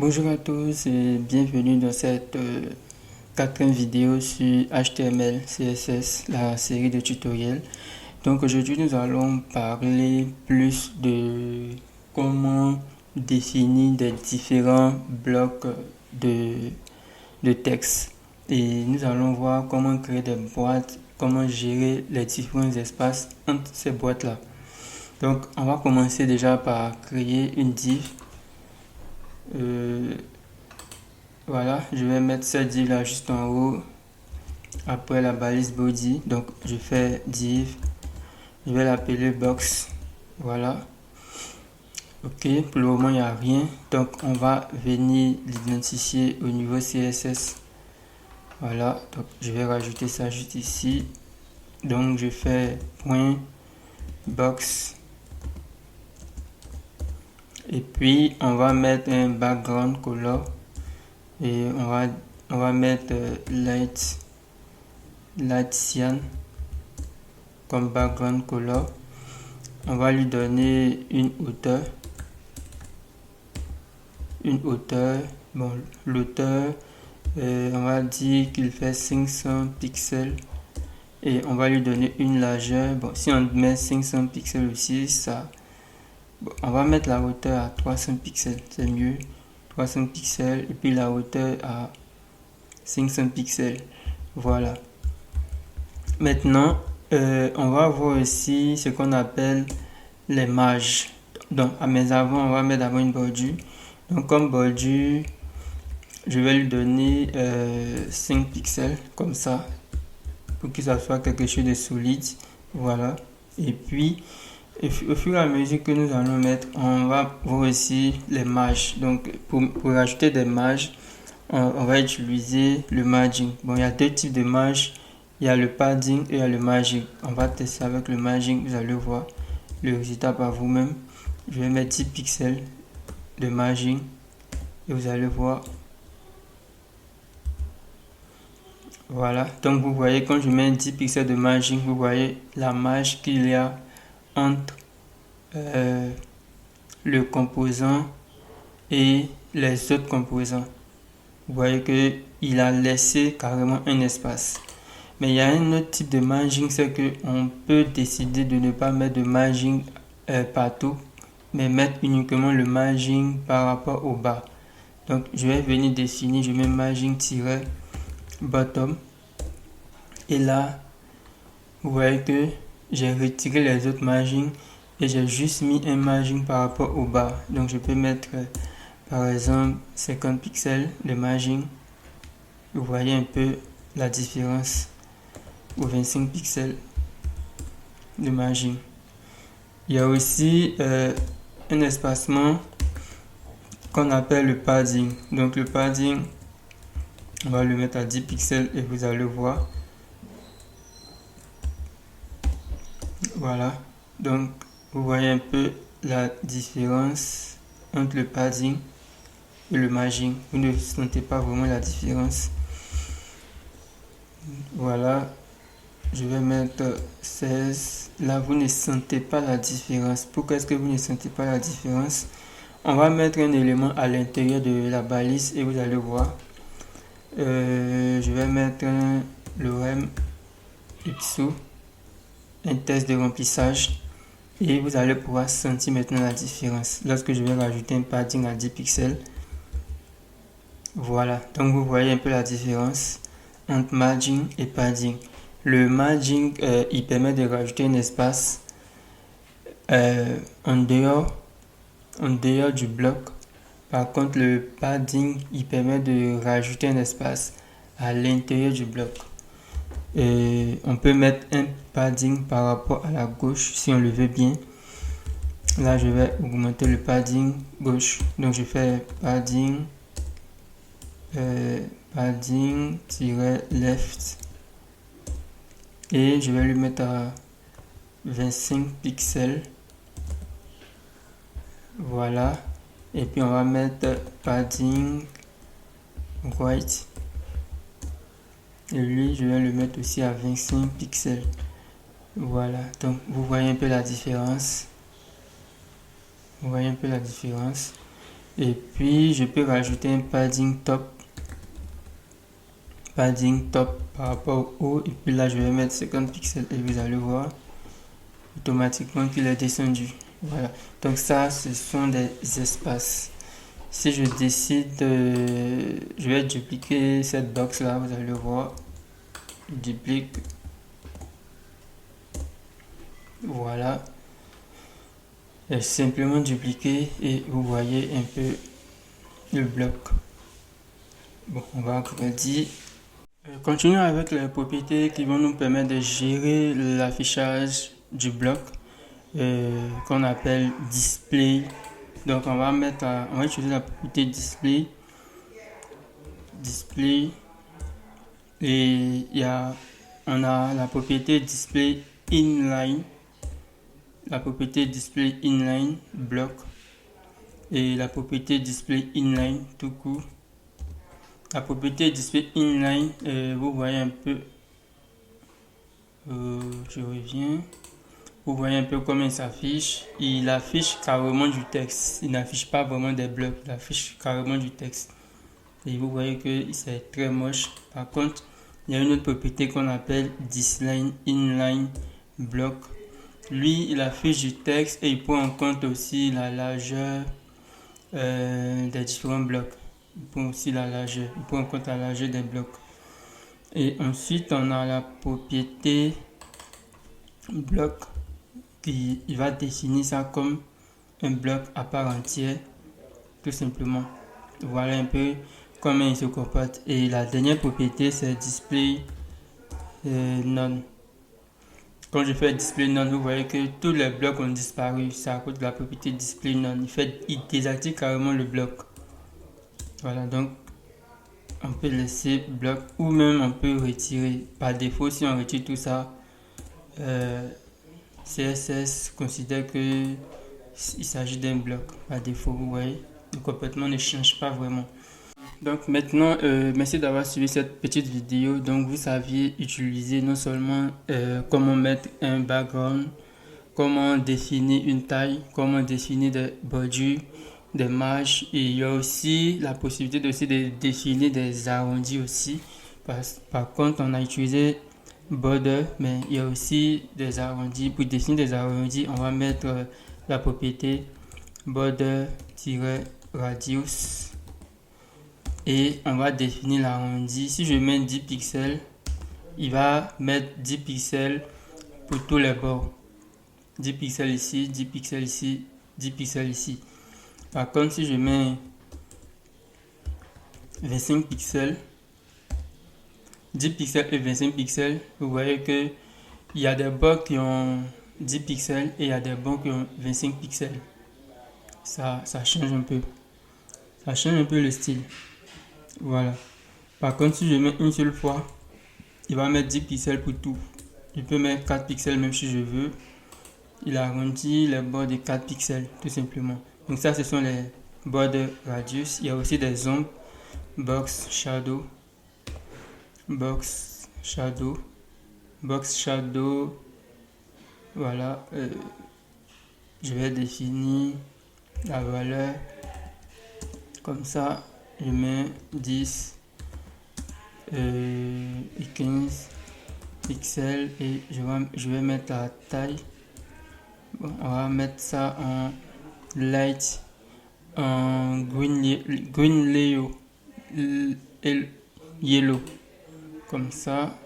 Bonjour à tous et bienvenue dans cette quatrième vidéo sur HTML, CSS, la série de tutoriels. Donc aujourd'hui nous allons parler plus de comment définir des différents blocs de texte. Et nous allons voir comment créer des boîtes, comment gérer les différents espaces entre ces boîtes-là. Donc on va commencer déjà par créer une div. Voilà, je vais mettre cette div là juste en haut après la balise body. Donc je fais div, je vais l'appeler box. Voilà, ok, pour le moment il n'y a rien, donc on va venir l'identifier au niveau CSS. Voilà, donc je vais rajouter ça juste ici. Donc je fais point box et puis on va mettre un background color et on va mettre light cyan comme background color. On va lui donner une hauteur. Bon, l'auteur, on va dire qu'il fait 500 pixels et on va lui donner une largeur. Bon, si on met 500 pixels aussi, ça, bon, on va mettre la hauteur à 300 pixels, c'est mieux. 300 pixels et puis la hauteur à 500 pixels. Voilà. Maintenant, on va voir aussi ce qu'on appelle les marges. Donc, mais avant, on va mettre d'abord une bordure. Donc, comme bordure, je vais lui donner 5 pixels, comme ça, pour que ça soit quelque chose de solide. Voilà. Et puis, au fur et à mesure que nous allons mettre, on va voir aussi les marges. Donc, pour rajouter des marges, on va utiliser le margin. Bon, il y a deux types de marges. Il y a le padding et il y a le margin. On va tester avec le margin. Vous allez voir le résultat par vous-même. Je vais mettre 10 pixels de margin et vous allez voir. Voilà. Donc, vous voyez, quand je mets 10 pixels de margin, vous voyez la marge qu'il y a entre le composant et les autres composants. Vous voyez qu'il a laissé carrément un espace. Mais il y a un autre type de margin, c'est qu'on peut décider de ne pas mettre de margin partout, mais mettre uniquement le margin par rapport au bas. Donc je vais venir définir, je mets margin-bottom. Et là, vous voyez que j'ai retiré les autres margins et j'ai juste mis un margin par rapport au bas. Donc je peux mettre par exemple 50 pixels de margin. Vous voyez un peu la différence. Ou 25 pixels de margin. Il y a aussi un espacement qu'on appelle le padding. Donc le padding, on va le mettre à 10 pixels et vous allez voir. Voilà. Donc vous voyez un peu la différence entre le padding et le margin. Vous ne sentez pas vraiment la différence. Voilà. Je vais mettre 16. Là, vous ne sentez pas la différence. Pourquoi est-ce que vous ne sentez pas la différence? On va mettre un élément à l'intérieur de la balise et vous allez voir. Je vais mettre lorem ipso, un test de remplissage. Et vous allez pouvoir sentir maintenant la différence. Lorsque je vais rajouter un padding à 10 pixels. Voilà. Donc, vous voyez un peu la différence entre margin et padding. Le margin, il permet de rajouter un espace en dehors du bloc. Par contre, le padding, il permet de rajouter un espace à l'intérieur du bloc. On peut mettre un padding par rapport à la gauche si on le veut bien. Là, je vais augmenter le padding gauche. Donc, je fais padding left. Et je vais lui mettre à 25 pixels. Voilà. Et puis on va mettre padding right. Et lui, je vais le mettre aussi à 25 pixels. Voilà. Donc vous voyez un peu la différence. Vous voyez un peu la différence. Et puis je peux rajouter un padding top par rapport au haut, et puis là je vais mettre 50 pixels et vous allez voir automatiquement qu'il est descendu. Voilà, donc ça ce sont des espaces. Si je décide je vais dupliquer cette box là, vous allez voir, duplique, voilà, et simplement dupliquer et vous voyez un peu le bloc. Bon, on va agrandir. Continuons avec les propriétés qui vont nous permettre de gérer l'affichage du bloc qu'on appelle display. Donc on va utiliser la propriété display et on a la propriété display inline, la propriété display inline bloc et la propriété display inline tout court. La propriété display inline, vous voyez un peu, je reviens, vous voyez un peu comment il s'affiche. Il affiche carrément du texte, il n'affiche pas vraiment des blocs, il affiche carrément du texte. Et vous voyez que c'est très moche. Par contre, il y a une autre propriété qu'on appelle display inline block. Lui, il affiche du texte et il prend en compte aussi la largeur des différents blocs. Il prend aussi la largeur, il prend en compte la largeur des blocs. Et ensuite, on a la propriété bloc qui va définir ça comme un bloc à part entière, tout simplement. Voilà un peu comment il se comporte. Et la dernière propriété, c'est display none. Quand je fais display none, vous voyez que tous les blocs ont disparu. C'est à cause de la propriété display none. Il désactive carrément le bloc. Voilà, donc on peut laisser bloc ou même on peut retirer. Par défaut, si on retire tout ça, CSS considère que il s'agit d'un bloc. Par défaut, vous voyez, le comportement ne change pas vraiment. Donc maintenant, merci d'avoir suivi cette petite vidéo. Donc vous saviez utiliser non seulement comment mettre un background, comment définir une taille, comment définir des bordures, des marges, et il y a aussi la possibilité de définir des arrondis aussi. Par contre, on a utilisé border, mais il y a aussi des arrondis. Pour définir des arrondis, on va mettre la propriété border-radius et on va définir l'arrondi. Si je mets 10 pixels, il va mettre 10 pixels pour tous les bords. 10 pixels ici, 10 pixels ici, 10 pixels ici. Par contre, si je mets 25 pixels, 10 pixels et 25 pixels, vous voyez que il y a des bords qui ont 10 pixels et il y a des bords qui ont 25 pixels. Ça change un peu. Ça change un peu le style. Voilà. Par contre, si je mets une seule fois, il va mettre 10 pixels pour tout. Je peux mettre 4 pixels même si je veux. Il arrondit les bords de 4 pixels, tout simplement. Donc ça, ce sont les border radius. Il y a aussi des ombres, box shadow, box shadow, box shadow. Voilà. Je vais définir la valeur comme ça. Je mets 10 et 15 pixels et je vais mettre la taille. Bon, on va mettre ça en light, en green yellow, comme ça.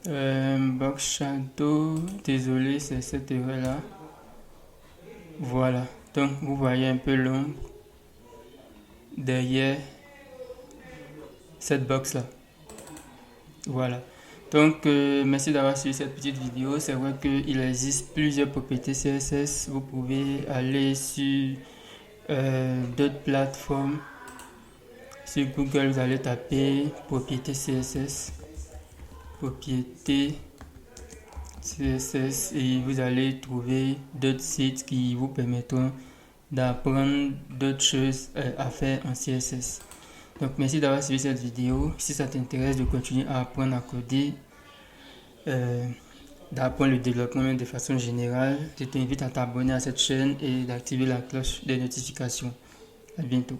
Box shadow, désolé, c'est cette erreur là. Voilà, donc vous voyez un peu l'ombre derrière cette box là. Voilà. Donc, merci d'avoir suivi cette petite vidéo. C'est vrai qu'il existe plusieurs propriétés CSS. Vous pouvez aller sur d'autres plateformes. Sur Google, vous allez taper propriété CSS. Propriété CSS et vous allez trouver d'autres sites qui vous permettront d'apprendre d'autres choses à faire en CSS. Donc merci d'avoir suivi cette vidéo. Si ça t'intéresse de continuer à apprendre à coder, d'apprendre le développement de façon générale, je t'invite à t'abonner à cette chaîne et d'activer la cloche des notifications. À bientôt.